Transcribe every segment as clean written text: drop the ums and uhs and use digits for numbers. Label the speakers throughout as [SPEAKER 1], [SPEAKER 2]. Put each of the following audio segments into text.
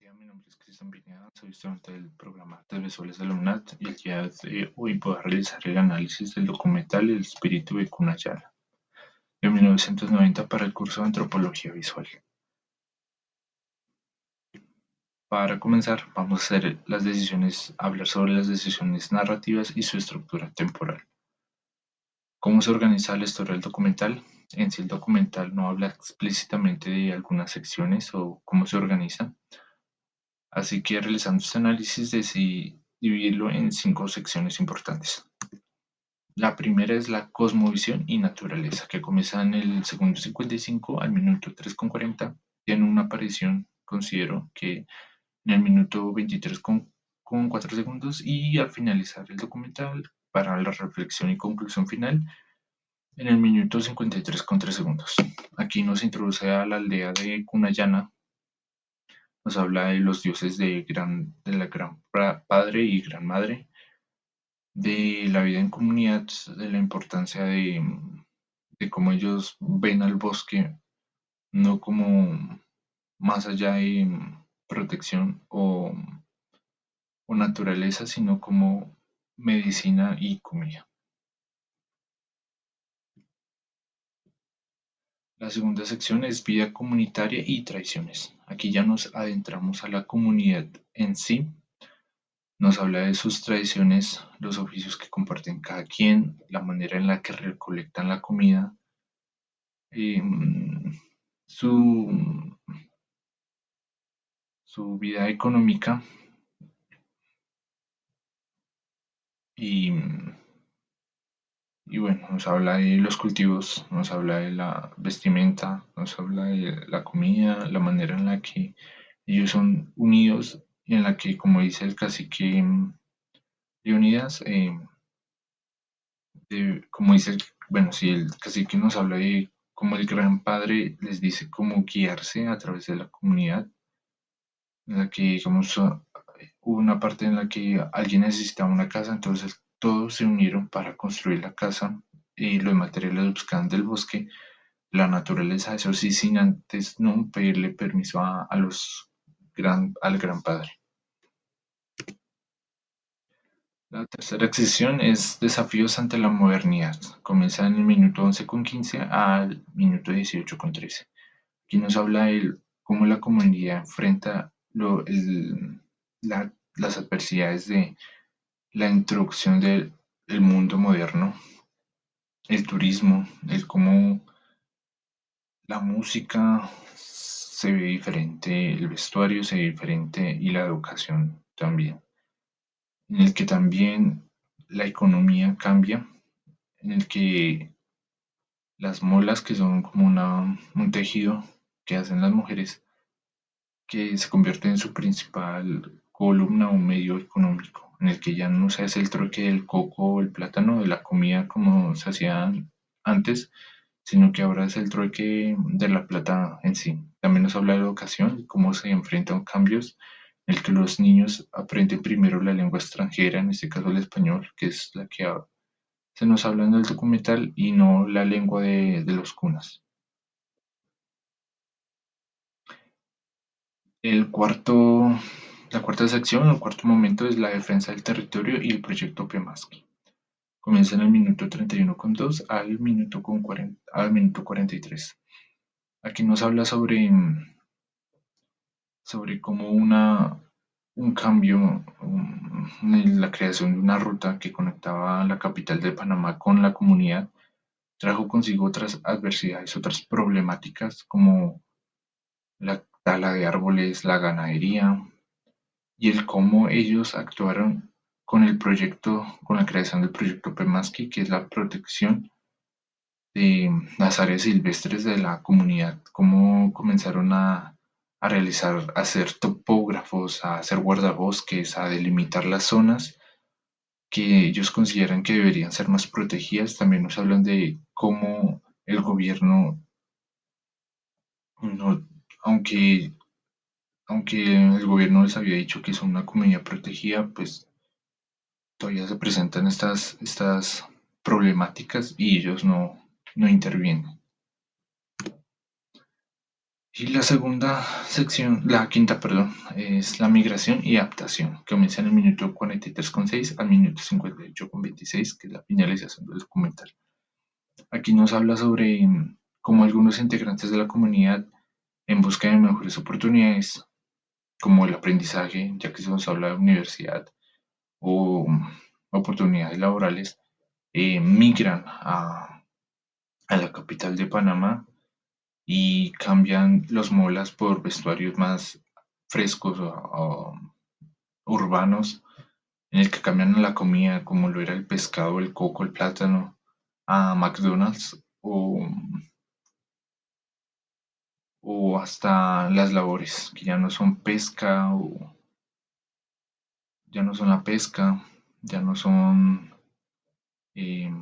[SPEAKER 1] Día, mi nombre es Cristian Pineda, soy estudiante del programa de Visuales de la UNAD y el día de hoy voy a realizar el análisis del documental El espíritu de Cunayala, de 1990 para el curso de Antropología Visual. Para comenzar, vamos a hacer hablar sobre las decisiones narrativas y su estructura temporal. ¿Cómo se organiza la historia del documental? En sí el documental no habla explícitamente de algunas secciones o cómo se organiza, así que realizando este análisis decidí dividirlo en 5 secciones importantes. La primera es la cosmovisión y naturaleza, que comienza en el segundo 55 al minuto 3:40. Tiene una aparición, considero que en el minuto 23 con 4 segundos y al finalizar el documental, para la reflexión y conclusión final, en el minuto 53 con 3 segundos. Aquí nos introduce a la aldea de Cunayana, nos habla de los dioses de la Gran Padre y Gran Madre, de la vida en comunidad, de la importancia de cómo ellos ven al bosque, no como más allá de protección o naturaleza, sino como medicina y comida. La segunda sección es vida comunitaria y tradiciones. Aquí ya nos adentramos a la comunidad en sí. Nos habla de sus tradiciones, los oficios que comparten cada quien, la manera en la que recolectan la comida, em, su, su vida económica y, y bueno, nos habla de los cultivos, nos habla de la vestimenta, nos habla de la comida, la manera en la que ellos son unidos y en la que, como dice el cacique Leonidas, como dice, bueno, si el cacique nos habla de cómo el gran padre les dice cómo guiarse a través de la comunidad, en la que, digamos, hubo una parte en la que alguien necesitaba una casa, entonces todos se unieron para construir la casa y los materiales los buscaban del bosque, la naturaleza, eso sí, sin antes no pedirle permiso al gran padre. La tercera sección es desafíos ante la modernidad. Comienza en el minuto 11:15 al minuto 18:13. Aquí nos habla de cómo la comunidad enfrenta las adversidades de la introducción del mundo moderno, el turismo, el cómo la música se ve diferente, el vestuario se ve diferente y la educación también, en el que también la economía cambia, en el que las molas, que son como un tejido que hacen las mujeres, que se convierte en su principal columna o medio económico, en el que ya no se hace el trueque del coco o el plátano de la comida como se hacía antes, sino que ahora es el trueque de la plata en sí. También nos habla de educación, cómo se enfrentan cambios en el que los niños aprenden primero la lengua extranjera, en este caso el español, que es la que se nos habla en el documental, y no la lengua de los cunas. El cuarto, la cuarta sección, el cuarto momento es la defensa del territorio y el proyecto Pemaski. Comienza en el minuto 31:2 al minuto 43. Aquí nos habla sobre cómo un cambio en la creación de una ruta que conectaba la capital de Panamá con la comunidad trajo consigo otras adversidades, otras problemáticas como la tala de árboles, la ganadería y el cómo ellos actuaron con el proyecto, con la creación del proyecto Pemaski, que es la protección de las áreas silvestres de la comunidad, cómo comenzaron a realizar, a hacer topógrafos, a hacer guardabosques, a delimitar las zonas que ellos consideran que deberían ser más protegidas. También nos hablan de cómo el gobierno, no, aunque, aunque el gobierno les había dicho que son una comunidad protegida, pues todavía se presentan estas problemáticas y ellos no intervienen. Y la segunda sección, la quinta, perdón, es la migración y adaptación, que comienza en el minuto 43,6 al minuto 58,26, que es la finalización del documental. Aquí nos habla sobre cómo algunos integrantes de la comunidad, en busca de mejores oportunidades, como el aprendizaje, ya que se nos habla de universidad o oportunidades laborales, migran a la capital de Panamá y cambian los molas por vestuarios más frescos o urbanos, en el que cambian la comida, como lo era el pescado, el coco, el plátano, a McDonald's o hasta las labores, que ya no son pesca o ya no son la pesca, ya no son eh,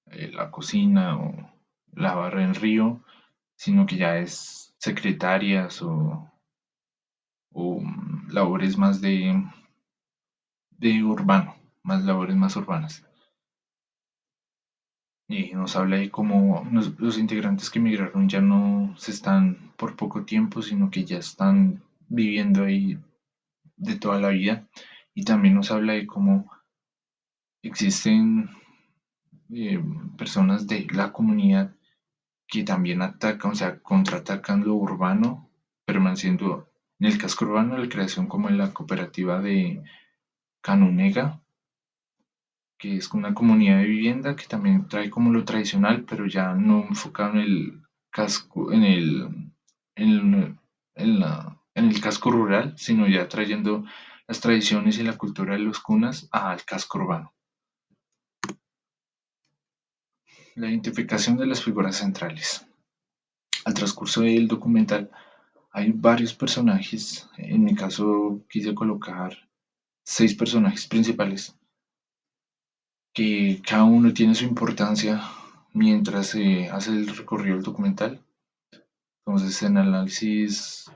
[SPEAKER 1] la cocina o lavar en río, sino que ya es secretarias o labores más de urbano, más labores más urbanas. Y nos habla de cómo los integrantes que emigraron ya no se están por poco tiempo, sino que ya están viviendo ahí de toda la vida. Y también nos habla de cómo existen eh, personas de la comunidad que también atacan, o sea, contraatacan lo urbano, permaneciendo en el casco urbano la creación como en la cooperativa de Canunega, que es una comunidad de vivienda que también trae como lo tradicional, pero ya no enfocado en el casco, en el casco rural, sino ya trayendo las tradiciones y la cultura de los cunas al casco urbano. La identificación de las figuras centrales. Al transcurso del documental hay varios personajes, en mi caso quise colocar 6 personajes principales, que cada uno tiene su importancia mientras se hace el recorrido del documental. Entonces, en análisis,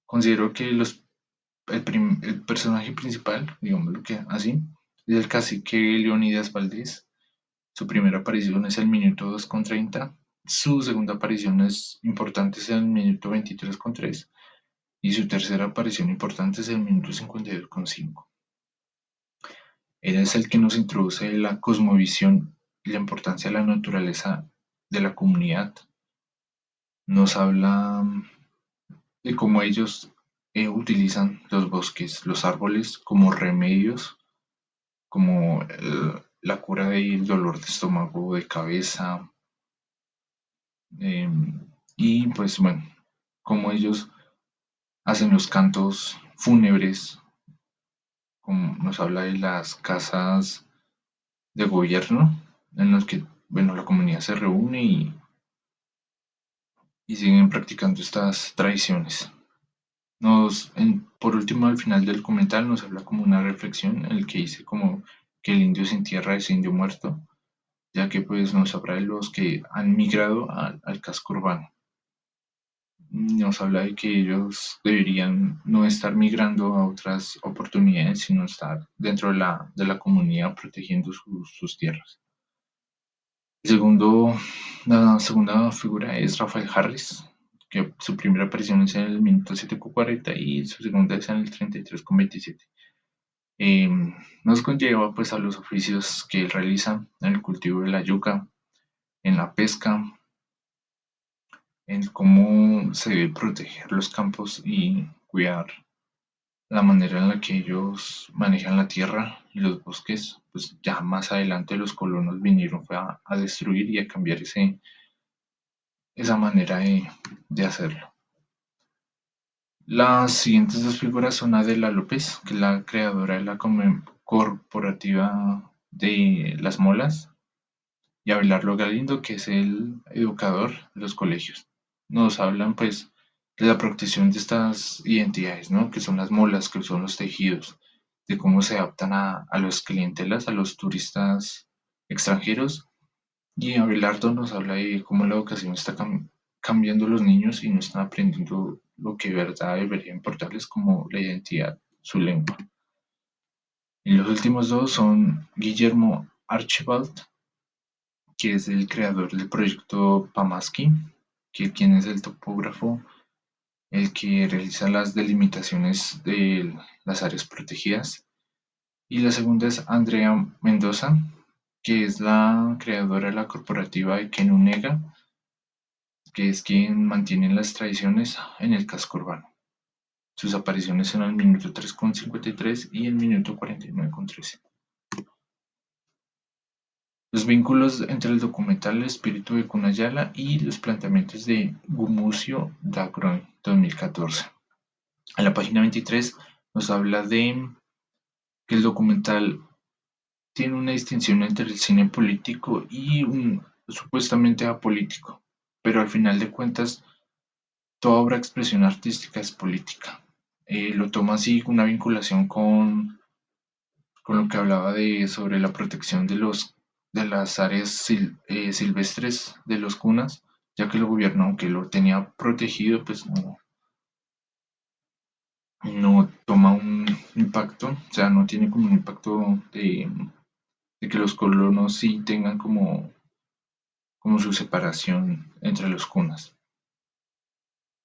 [SPEAKER 1] considero que el personaje principal, digámoslo que así, es el cacique Leonidas Valdés. Su primera aparición es el minuto 2,30. Su segunda aparición es importante es el minuto 23,3. Y su tercera aparición importante es el minuto 52,5. Él es el que nos introduce la cosmovisión y la importancia de la naturaleza de la comunidad. Nos habla de cómo ellos utilizan los bosques, los árboles como remedios, como la cura del dolor de estómago, de cabeza, eh, y pues bueno, cómo ellos hacen los cantos fúnebres, como nos habla de las casas de gobierno en los que bueno, la comunidad se reúne y siguen practicando estas tradiciones. Por último, al final del documental nos habla como una reflexión en el que dice como que el indio sin tierra es indio muerto, ya que pues nos habla de los que han migrado al casco urbano. Nos habla de que ellos deberían no estar migrando a otras oportunidades, sino estar dentro de la comunidad protegiendo sus tierras. La segunda figura es Rafael Harris, que su primera aparición es en el minuto 7,40 y su segunda es en el 33,27. Eh, Nos conlleva pues a los oficios que él realiza en el cultivo de la yuca, en la pesca, en cómo se debe proteger los campos y cuidar la manera en la que ellos manejan la tierra y los bosques. Pues ya más adelante los colonos vinieron fue a destruir y a cambiar esa manera de hacerlo. Las siguientes dos figuras son Adela López, que es la creadora de la corporativa de Las Molas, y Abelardo Galindo, que es el educador de los colegios. Nos hablan pues de la protección de estas identidades, ¿no? Que son las molas, que son los tejidos, de cómo se adaptan a los clientelas, a los turistas extranjeros. Y Abelardo nos habla de cómo la educación está cambiando los niños y no están aprendiendo lo que de verdad debería importarles como la identidad, su lengua. Y los últimos dos son Guillermo Archibald, que es el creador del proyecto Pamaski, quien es el topógrafo el que realiza las delimitaciones de las áreas protegidas. Y la segunda es Andrea Mendoza, que es la creadora de la corporativa de Kenunega, que es quien mantiene las tradiciones en el casco urbano. Sus apariciones son al minuto 3,53 y el minuto 49,13. Los vínculos entre el documental El espíritu de Cunayala y los planteamientos de Gumucio Dagroin, 2014. En la página 23 nos habla de que el documental tiene una distinción entre el cine político y un supuestamente apolítico, pero al final de cuentas toda obra de expresión artística es política. Lo toma así una vinculación con lo que hablaba sobre la protección de las áreas silvestres de los cunas, ya que el gobierno, aunque lo tenía protegido, pues no toma un impacto, o sea, no tiene como un impacto de que los colonos sí tengan como su separación entre los cunas.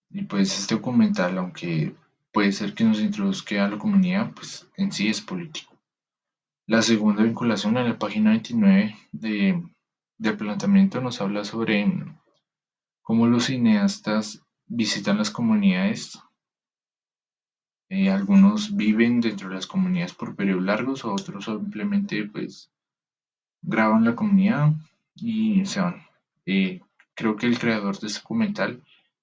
[SPEAKER 1] Y pues este documental, aunque puede ser que nos introduzca a la comunidad, pues en sí es político. La segunda vinculación en la página 29 de planteamiento nos habla sobre cómo los cineastas visitan las comunidades. Algunos viven dentro de las comunidades por periodos largos, o otros simplemente pues graban la comunidad y se van. Eh, Creo que el creador de este documental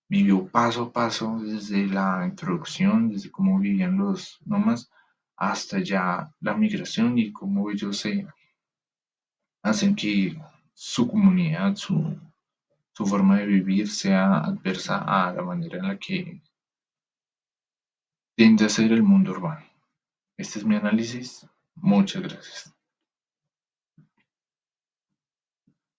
[SPEAKER 1] vivió paso a paso desde la introducción, desde cómo vivían los nómadas hasta ya la migración y cómo ellos se hacen que su comunidad, su forma de vivir sea adversa a la manera en la que tiende a ser el mundo urbano. Este es mi análisis. Muchas gracias.